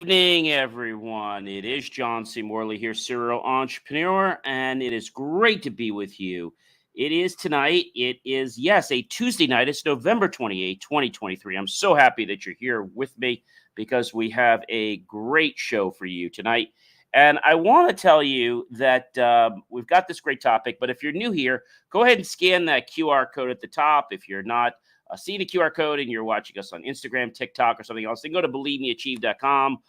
evening, everyone. It is John C. Morley here, serial entrepreneur, and it is great to be with you. It is tonight. It is, yes, a Tuesday night. It's November 28th, 2023. I'm so happy that you're here with me because we have a great show for you tonight. And I want to tell you that we've got this great topic, but if you're new here, go ahead and scan that QR code at the top. If you're not, see the QR code and you're watching us on Instagram, TikTok, or something else, then go to believemeachieve.com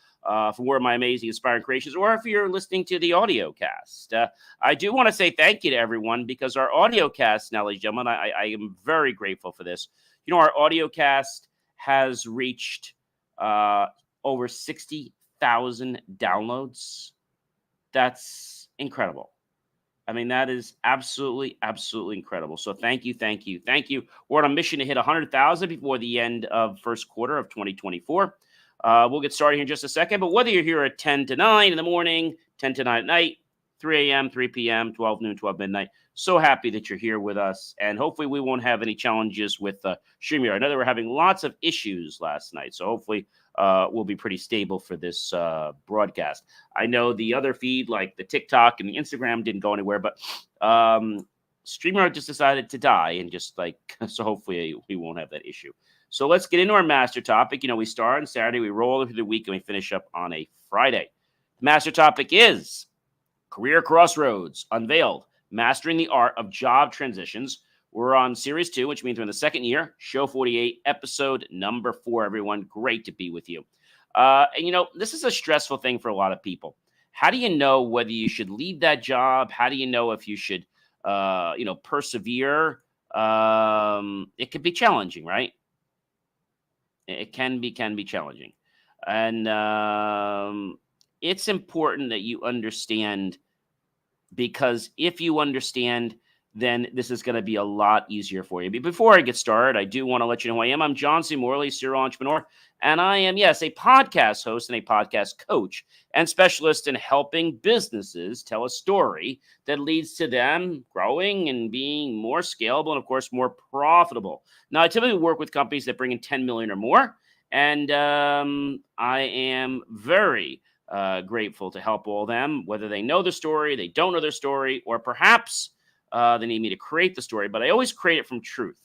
for more of my amazing, inspiring creations, or if you're listening to the audio cast. I do want to say thank you to everyone because our audio cast now, ladies and gentlemen, I am very grateful for this. You know, our audio cast has reached over 60,000 downloads. That's incredible. I mean, that is absolutely, absolutely incredible. So thank you, thank you, thank you. We're on a mission to hit 100,000 before the end of first quarter of 2024. We'll get started here in just a second. But whether you're here at 10 to 9 in the morning, 10 to 9 at night, 3 a.m., 3 p.m., 12 noon, 12 midnight, so happy that you're here with us. And hopefully we won't have any challenges with StreamYard. I know they were having lots of issues last night. So hopefully we'll be pretty stable for this broadcast. I know the other feed, like the TikTok and the Instagram, didn't go anywhere, but StreamYard just decided to die, and just so hopefully we won't have that issue. So let's get into our master topic. You know, we start on Saturday, we roll through the week, and we finish up on a Friday. The master topic is Career Crossroads, Unveiled, Mastering the Art of Job Transitions. We're on Series 2, which means we're in the second year, Show 48, Episode number 4, everyone. Great to be with you. And, you know, this is a stressful thing for a lot of people. How do you know whether you should leave that job? How do you know if you should, persevere? It could be challenging, right? It can be challenging. And it's important that you understand, because if you understand, then this is going to be a lot easier for you. But before I get started, I do want to let you know who I am. I'm John C. Morley, serial entrepreneur, and I am, yes, a podcast host and a podcast coach and specialist in helping businesses tell a story that leads to them growing and being more scalable and, of course, more profitable. Now, I typically work with companies that bring in 10 million or more, and I am very grateful to help all them, whether they know the story, they don't know their story, or perhaps they need me to create the story, but I always create it from truth.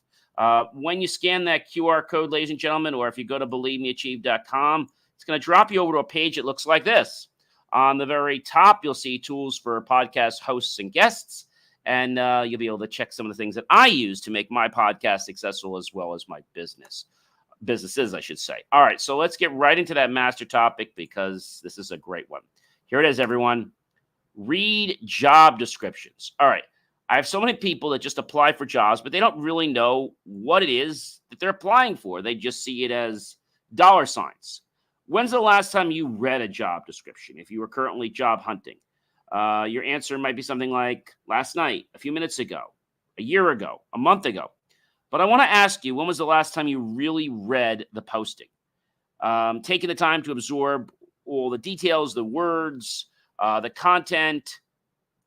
When you scan that QR code, ladies and gentlemen, or if you go to believemeachieve.com, it's going to drop you over to a page that looks like this. On the very top, you'll see tools for podcast hosts and guests, and you'll be able to check some of the things that I use to make my podcast successful, as well as my businesses, I should say. All right, so let's get right into that master topic, because this is a great one. Here it is, everyone. Read job descriptions. All right. I have so many people that just apply for jobs, but they don't really know what it is that they're applying for. They just see it as dollar signs. When's the last time you read a job description? If you were currently job hunting, your answer might be something like last night, a few minutes ago, a year ago, a month ago. But I want to ask you, when was the last time you really read the posting? Taking the time to absorb all the details, the words, the content.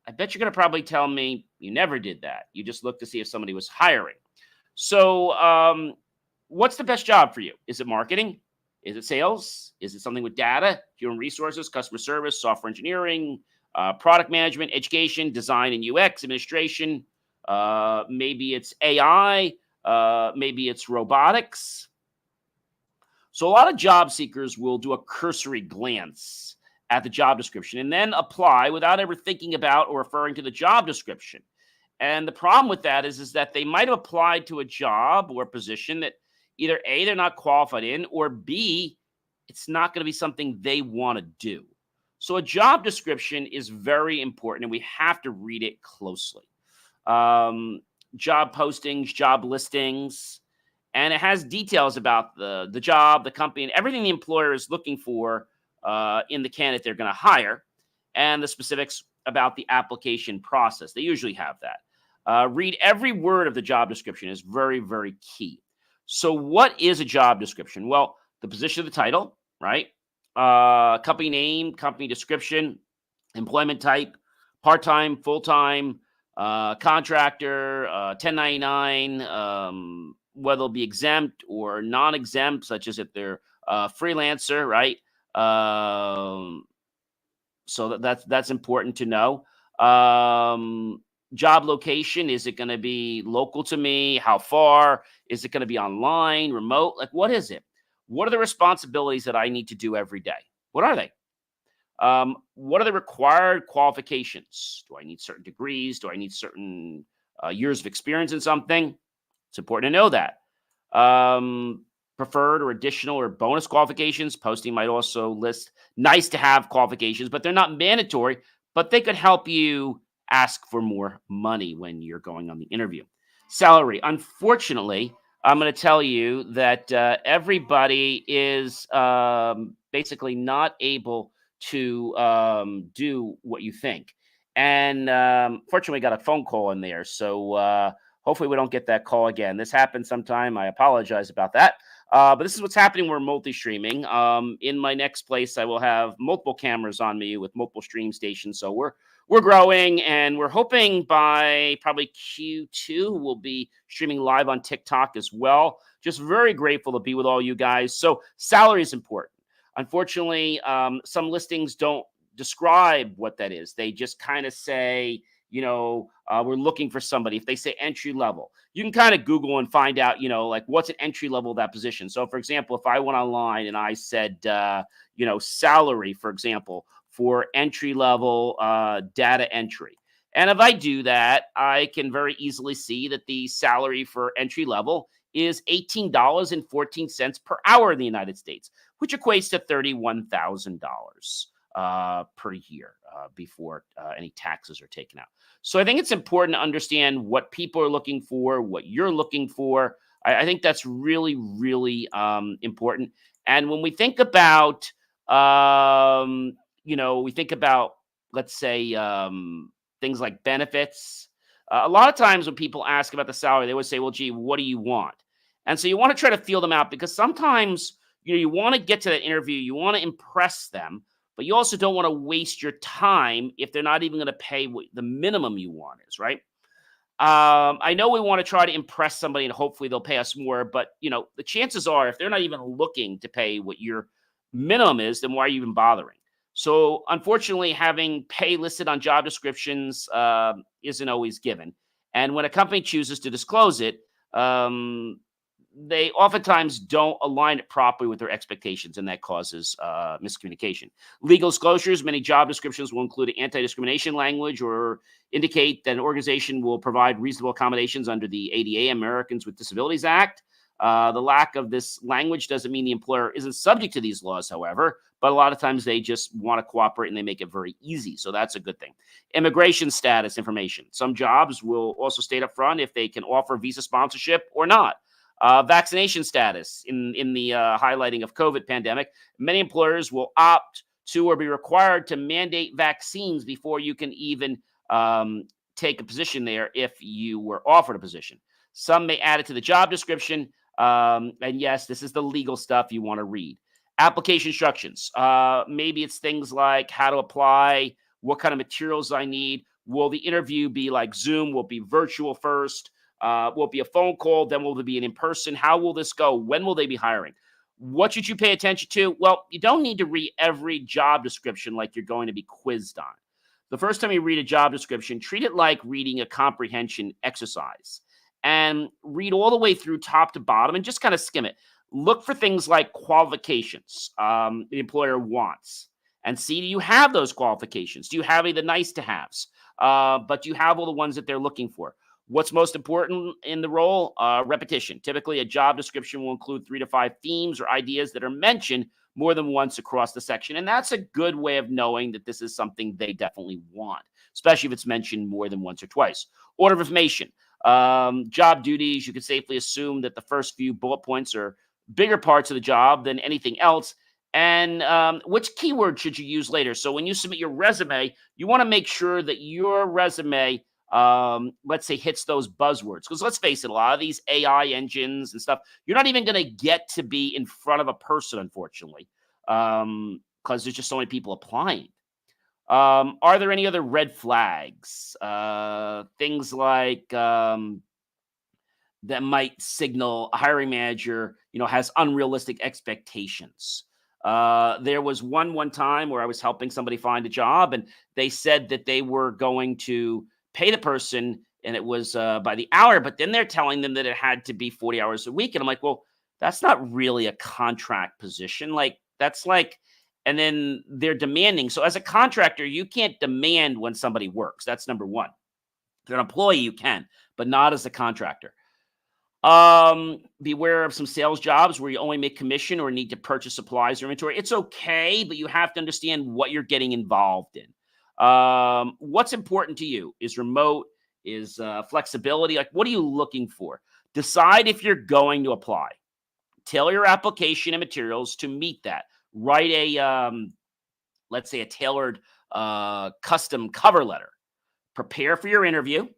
I bet you're going to probably tell me you never did that. You just looked to see if somebody was hiring. So what's the best job for you? Is it marketing? Is it sales? Is it something with data, human resources, customer service, software engineering, product management, education, design and UX, administration? Maybe it's AI. Maybe it's robotics. So a lot of job seekers will do a cursory glance at the job description and then apply without ever thinking about or referring to the job description. And the problem with that is that they might have applied to a job or position that either A, they're not qualified in, or B, it's not going to be something they want to do. So a job description is very important, and we have to read it closely. Job postings, job listings, and it has details about the job, the company, and everything the employer is looking for in the candidate they're going to hire, and the specifics about the application process. They usually have that. Read every word of the job description is very, very key. So what is a job description? Well, the position of the title, right? Company name, company description, employment type, part-time, full-time, contractor, 1099, whether it'll be exempt or non-exempt, such as if they're freelancer, right? So that's important to know. Job location, is it going to be local to me? How far? Is it going to be online, remote? Like, what is it? What are the responsibilities that I need to do every day? What are they? What are the required qualifications? Do I need certain degrees? Do I need certain years of experience in something? It's important to know that. Preferred or additional or bonus qualifications. Posting might also list nice to have qualifications, but they're not mandatory, but they could help you ask for more money when you're going on the interview. Salary. Unfortunately, I'm going to tell you that everybody is basically not able to do what you think. And fortunately, we got a phone call in there. So hopefully we don't get that call again. This happened sometime. I apologize about that. But this is what's happening. We're multi-streaming. In my next place, I will have multiple cameras on me with multiple stream stations. So we're growing, and we're hoping by probably Q2 we'll be streaming live on TikTok as well. Just very grateful to be with all you guys. So salary is important. Unfortunately, some listings don't describe what that is. They just kind of say, we're looking for somebody. If they say entry level, you can kind of Google and find out, like what's an entry level of that position. So, for example, if I went online and I said, salary, for example, for entry level data entry. And if I do that, I can very easily see that the salary for entry level is $18.14 per hour in the United States, which equates to $31,000 per year before any taxes are taken out. So I think it's important to understand what people are looking for, what you're looking for. I think that's really, really important. And when we think about, let's say, things like benefits, a lot of times when people ask about the salary, they would say, well, gee, what do you want? And so you want to try to feel them out, because sometimes, you want to get to that interview, you want to impress them, but you also don't want to waste your time if they're not even going to pay what the minimum you want is, right? I know we want to try to impress somebody and hopefully they'll pay us more, but the chances are if they're not even looking to pay what your minimum is, then why are you even bothering? So unfortunately, having pay listed on job descriptions isn't always given. And when a company chooses to disclose it, they oftentimes don't align it properly with their expectations, and that causes miscommunication. Legal disclosures. Many job descriptions will include anti-discrimination language or indicate that an organization will provide reasonable accommodations under the ADA, Americans with Disabilities Act. The lack of this language doesn't mean the employer isn't subject to these laws, however, but a lot of times they just want to cooperate and they make it very easy. So that's a good thing. Immigration status information. Some jobs will also state up front if they can offer visa sponsorship or not. Vaccination status in the highlighting of COVID pandemic. Many employers will opt to or be required to mandate vaccines before you can even take a position there if you were offered a position. Some may add it to the job description. And yes, this is the legal stuff you want to read. Application instructions. Maybe it's things like how to apply, what kind of materials I need. Will the interview be like Zoom? Will it be virtual first? Will it be a phone call? Then will it be an in-person? How will this go? When will they be hiring? What should you pay attention to? Well, you don't need to read every job description like you're going to be quizzed on. The first time you read a job description, treat it like reading a comprehension exercise and read all the way through top to bottom and just kind of skim it. Look for things like qualifications the employer wants and see, do you have those qualifications? Do you have any of the nice to haves? But do you have all the ones that they're looking for? What's most important in the role? Repetition. Typically, a job description will include 3 to 5 themes or ideas that are mentioned more than once across the section. And that's a good way of knowing that this is something they definitely want, especially if it's mentioned more than once or twice. Order of information. Job duties. You can safely assume that the first few bullet points are bigger parts of the job than anything else. And which keyword should you use later? So when you submit your resume, you want to make sure that your resume let's say hits those buzzwords, because let's face it, a lot of these AI engines and stuff, you're not even going to get to be in front of a person, unfortunately, because there's just so many people applying. Are there any other red flags? Things like that might signal a hiring manager, has unrealistic expectations. There was one time where I was helping somebody find a job, and they said that they were going to pay the person, and it was by the hour. But then they're telling them that it had to be 40 hours a week, and I'm like, well, that's not really a contract position. Like that's like, and then they're demanding. So as a contractor, you can't demand when somebody works. That's number one. If you're an employee, you can, but not as a contractor. Beware of some sales jobs where you only make commission or need to purchase supplies or inventory. It's okay, but you have to understand what you're getting involved in. What's important to you is remote, is flexibility. Like, what are you looking for? Decide if you're going to apply. Tailor your application and materials to meet that. Write a, let's say, a tailored custom cover letter. Prepare for your interview.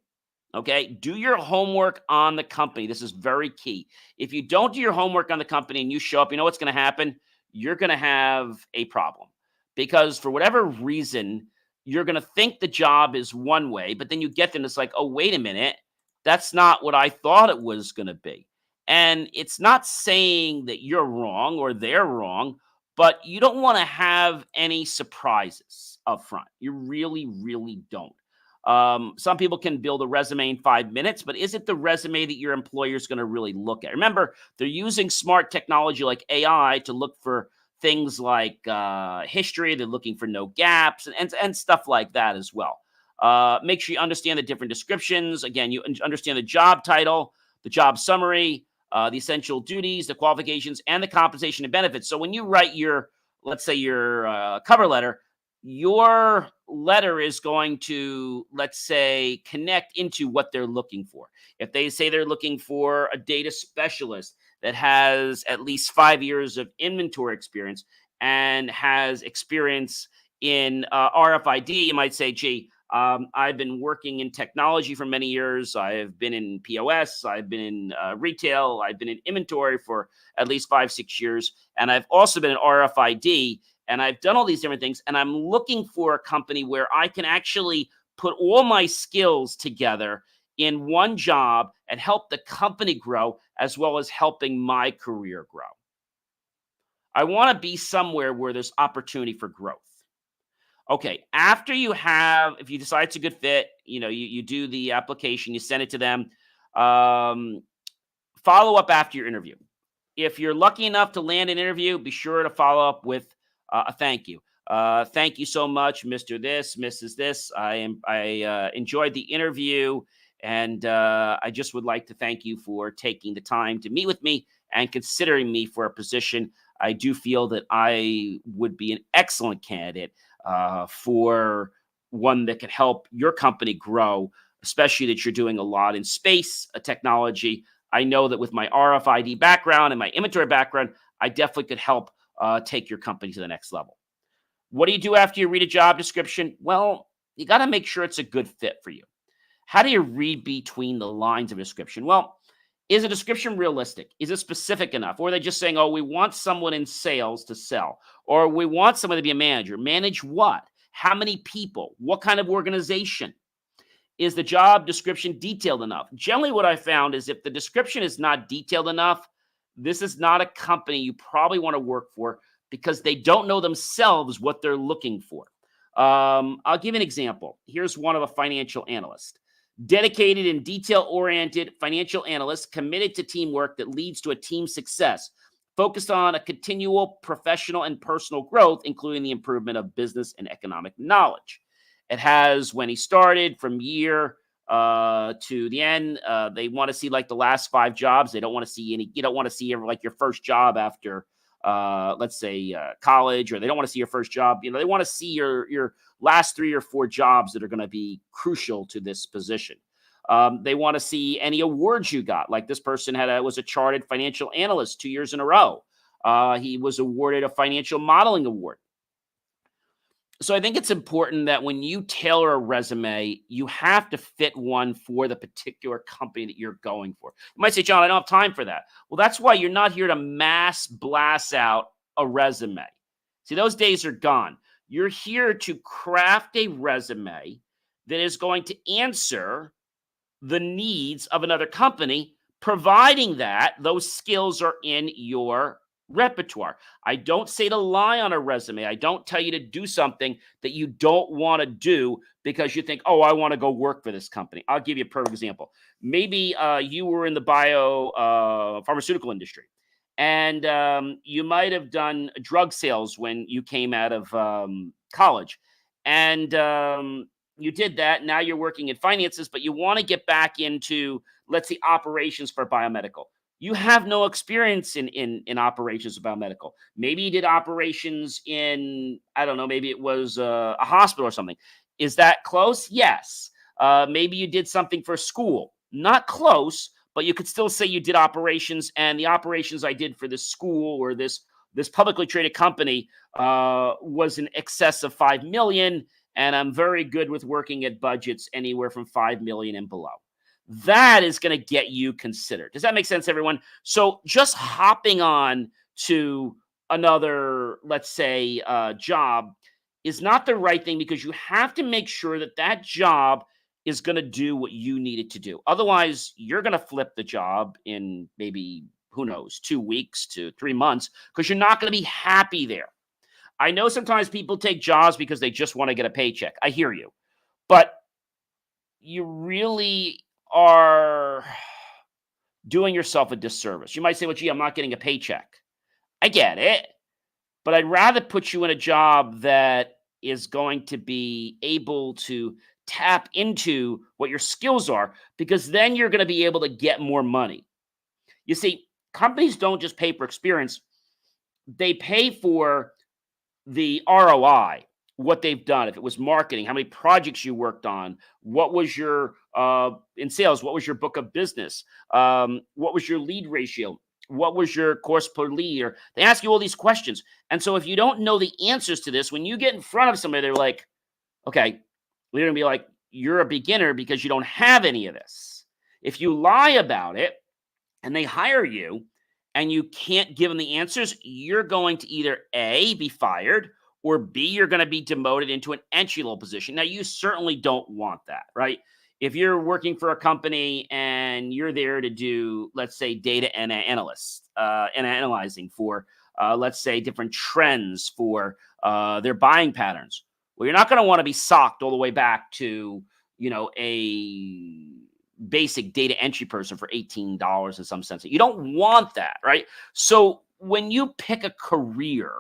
Okay, do your homework on the company. This is very key. If you don't do your homework on the company and you show up, you know what's going to happen? You're going to have a problem because for whatever reason, you're going to think the job is one way, but then you get there and it's like, oh, wait a minute. That's not what I thought it was going to be. And it's not saying that you're wrong or they're wrong, but you don't want to have any surprises up front. You really, really don't. Some people can build a resume in 5 minutes, but is it the resume that your employer is going to really look at? Remember, they're using smart technology like AI to look for things like history. They're looking for no gaps and stuff like that as well. Make sure you understand the different descriptions. Again, you understand the job title, the job summary, the essential duties, the qualifications, and the compensation and benefits. So when you write your, let's say, your cover letter, your letter is going to, let's say, connect into what they're looking for. If they say they're looking for a data specialist that has at least 5 years of inventory experience and has experience in RFID, you might say, gee, I've been working in technology for many years. I've been in POS. I've been in retail. I've been in inventory for at least 5-6 years. And I've also been in RFID. And I've done all these different things, and I'm looking for a company where I can actually put all my skills together in one job and help the company grow as well as helping my career grow. I want to be somewhere where there's opportunity for growth. Okay, after you have, if you decide it's a good fit, you do the application, you send it to them. Follow up after your interview. If you're lucky enough to land an interview, be sure to follow up with a thank you. Thank you so much, Mr. This, Mrs. This. I enjoyed the interview, and I just would like to thank you for taking the time to meet with me and considering me for a position. I do feel that I would be an excellent candidate for one that can help your company grow, especially that you're doing a lot in space technology. I know that with my RFID background and my inventory background, I definitely could help take your company to the next level. What do you do after you read a job description? Well, you got to make sure it's a good fit for you. How do you read between the lines of a description? Well, is a description realistic? Is it specific enough? Or are they just saying, oh, we want someone in sales to sell, or we want someone to be a manager? Manage what? How many people? What kind of organization? Is the job description detailed enough? Generally, what I found is if the description is not detailed enough, this is not a company you probably want to work for because they don't know themselves what they're looking for. I'll give you an example. Here's one of a financial analyst. Dedicated and detail-oriented financial analyst committed to teamwork that leads to a team success, focused on a continual professional and personal growth, including the improvement of business and economic knowledge. It has when he started from year to the end. They want to see like the last 5 jobs. They don't want to see any. You don't want to see like your first job after, let's say, college, or they don't want to see your first job. They want to see your last 3 or 4 jobs that are going to be crucial to this position. They want to see any awards you got. Like this person was a chartered financial analyst 2 years in a row. He was awarded a financial modeling award. So I think it's important that when you tailor a resume, you have to fit one for the particular company that you're going for. You might say, John, I don't have time for that. Well, that's why you're not here to mass blast out a resume. See, those days are gone. You're here to craft a resume that is going to answer the needs of another company, providing that those skills are in your Repertoire. I don't say to lie on a resume. I don't tell you to do something that you don't want to do because you think, oh, I want to go work for this company. I'll give you a perfect example. Maybe you were in the pharmaceutical industry, and you might have done drug sales when you came out of college. And you did that. Now you're working in finances, but you want to get back into, let's say, operations for biomedical. You have no experience in operations of biomedical. Maybe you did operations in, I don't know, maybe it was a hospital or something. Is that close? Yes. Maybe you did something for school. Not close, but you could still say you did operations, and the operations I did for this school or this publicly traded company was in excess of 5 million, and I'm very good with working at budgets anywhere from 5 million and below. That is going to get you considered. Does that make sense, everyone? So just hopping on to another, let's say, job is not the right thing, because you have to make sure that that job is going to do what you need it to do. Otherwise, you're going to flip the job in maybe, who knows, 2 weeks to 3 months, because you're not going to be happy there. I know sometimes people take jobs because they just want to get a paycheck. I hear you. But you really are doing yourself a disservice. You might say, well, gee, I'm not getting a paycheck. I get it. But I'd rather put you in a job that is going to be able to tap into what your skills are, because then you're going to be able to get more money. You see, companies don't just pay for experience. They pay for the ROI, what they've done. If it was marketing, how many projects you worked on, what was your, in sales, what was your book of business? What was your lead ratio? What was your cost per lead? Or they ask you all these questions. And so if you don't know the answers to this, when you get in front of somebody, they're like, okay, they're going to be like, you're a beginner because you don't have any of this. If you lie about it and they hire you and you can't give them the answers, you're going to either A, be fired, or B, you're going to be demoted into an entry-level position. Now, you certainly don't want that, right? If you're working for a company and you're there to do, let's say, data and analysts and analyzing for, let's say, different trends for their buying patterns, well, you're not going to want to be socked all the way back to, a basic data entry person for $18 in some sense. You don't want that, right? So when you pick a career,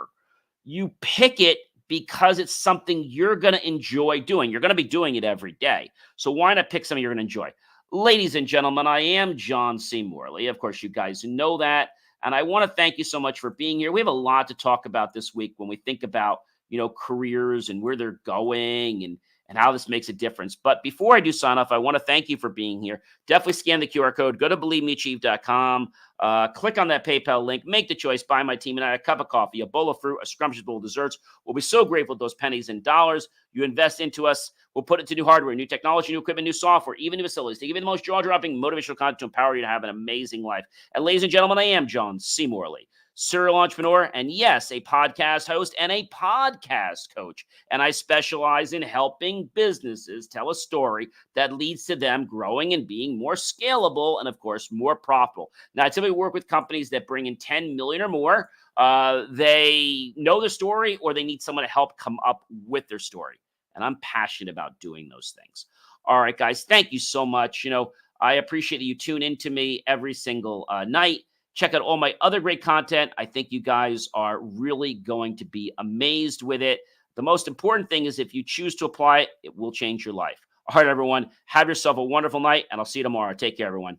you pick it because it's something you're going to enjoy doing. You're going to be doing it every day. So why not pick something you're going to enjoy? Ladies and gentlemen, I am John C. Morley. Of course, you guys know that. And I want to thank you so much for being here. We have a lot to talk about this week when we think about, careers and where they're going and how this makes a difference. But before I do sign off, I want to thank you for being here. Definitely scan the QR code. Go to BelieveMeAchieve.com. Click on that PayPal link. Make the choice. Buy my team and I a cup of coffee, a bowl of fruit, a scrumptious bowl of desserts. We'll be so grateful for those pennies and dollars you invest into us. We'll put it to new hardware, new technology, new equipment, new software, even new facilities to give you the most jaw-dropping motivational content to empower you to have an amazing life. And ladies and gentlemen, I am John C. Morley, serial entrepreneur, and yes, a podcast host and a podcast coach. And I specialize in helping businesses tell a story that leads to them growing and being more scalable and, of course, more profitable. Now, I typically work with companies that bring in 10 million or more. They know the story or they need someone to help come up with their story. And I'm passionate about doing those things. All right, guys, thank you so much. I appreciate that you tune into me every single night. Check out all my other great content. I think you guys are really going to be amazed with it. The most important thing is if you choose to apply it, it will change your life. All right, everyone, have yourself a wonderful night, and I'll see you tomorrow. Take care, everyone.